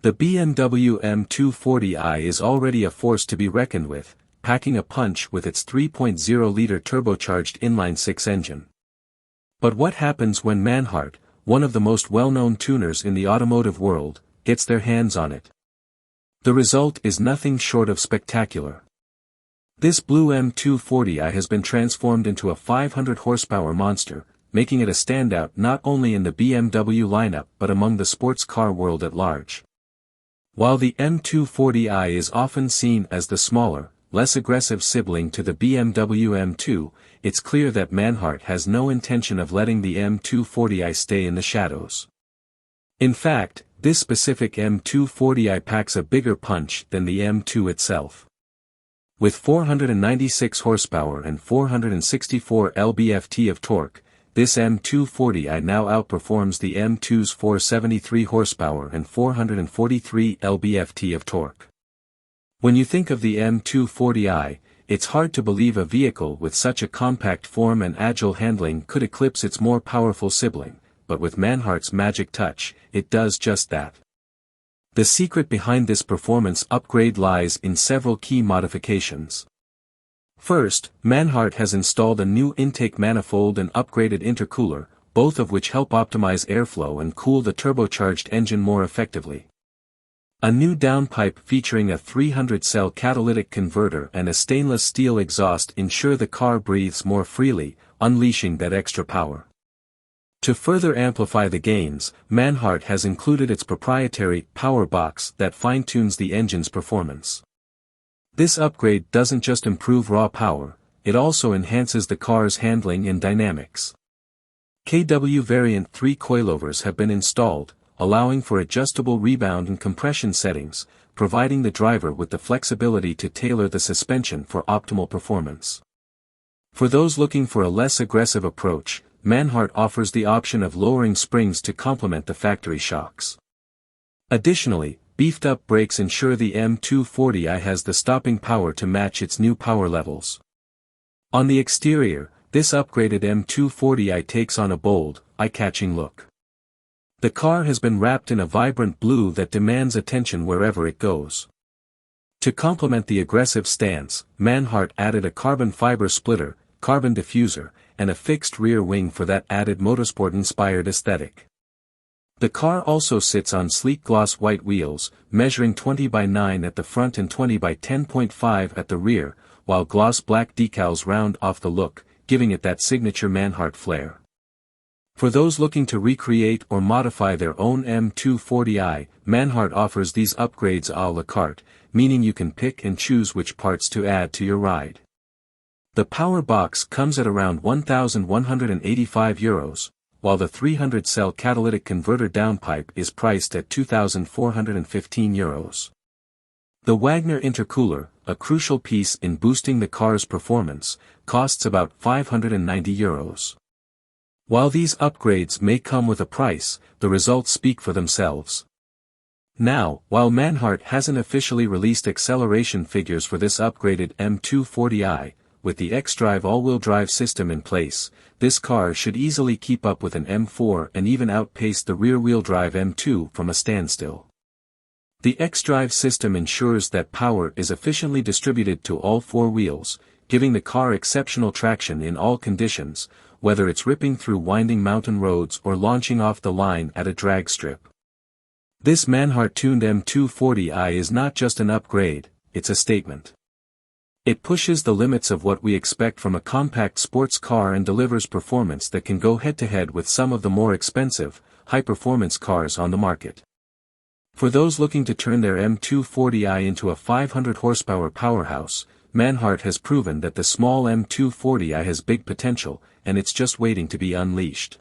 The BMW M240i is already a force to be reckoned with, packing a punch with its 3.0-liter turbocharged inline-six engine. But what happens when Manhart, one of the most well-known tuners in the automotive world, gets their hands on it? The result is nothing short of spectacular. This blue M240i has been transformed into a 500 horsepower monster, making it a standout not only in the BMW lineup but among the sports car world at large. While the M240i is often seen as the smaller, less aggressive sibling to the BMW M2, it's clear that Manhart has no intention of letting the M240i stay in the shadows. In fact, this specific M240i packs a bigger punch than the M2 itself. With 496 horsepower and 464 lb-ft of torque, this M240i now outperforms the M2's 473 horsepower and 443 lb-ft of torque. When you think of the M240i, it's hard to believe a vehicle with such a compact form and agile handling could eclipse its more powerful sibling, but with Manhart's magic touch, it does just that. The secret behind this performance upgrade lies in several key modifications. First, Manhart has installed a new intake manifold and upgraded intercooler, both of which help optimize airflow and cool the turbocharged engine more effectively. A new downpipe featuring a 300-cell catalytic converter and a stainless steel exhaust ensure the car breathes more freely, unleashing that extra power. To further amplify the gains, Manhart has included its proprietary power box that fine-tunes the engine's performance. This upgrade doesn't just improve raw power, it also enhances the car's handling and dynamics. KW variant 3 coilovers have been installed, allowing for adjustable rebound and compression settings, providing the driver with the flexibility to tailor the suspension for optimal performance. For those looking for a less aggressive approach, Manhart offers the option of lowering springs to complement the factory shocks. Additionally, beefed-up brakes ensure the M240i has the stopping power to match its new power levels. On the exterior, this upgraded M240i takes on a bold, eye-catching look. The car has been wrapped in a vibrant blue that demands attention wherever it goes. To complement the aggressive stance, Manhart added a carbon fiber splitter, carbon diffuser, and a fixed rear wing for that added motorsport-inspired aesthetic. The car also sits on sleek gloss white wheels, measuring 20x9 at the front and 20x10.5 at the rear, while gloss black decals round off the look, giving it that signature Manhart flair. For those looking to recreate or modify their own M240i, Manhart offers these upgrades à la carte, meaning you can pick and choose which parts to add to your ride. The power box comes at around €1,185, while the 300-cell catalytic converter downpipe is priced at €2,415. The Wagner intercooler, a crucial piece in boosting the car's performance, costs about €590. While these upgrades may come with a price, the results speak for themselves. Now, while Manhart hasn't officially released acceleration figures for this upgraded M240i, with the xDrive all-wheel drive system in place, this car should easily keep up with an M4 and even outpace the rear-wheel drive M2 from a standstill. The xDrive system ensures that power is efficiently distributed to all four wheels, giving the car exceptional traction in all conditions, whether it's ripping through winding mountain roads or launching off the line at a drag strip. This Manhart-tuned M240i is not just an upgrade, it's a statement. It pushes the limits of what we expect from a compact sports car and delivers performance that can go head-to-head with some of the more expensive, high-performance cars on the market. For those looking to turn their M240i into a 500 horsepower powerhouse, Manhart has proven that the small M240i has big potential, and it's just waiting to be unleashed.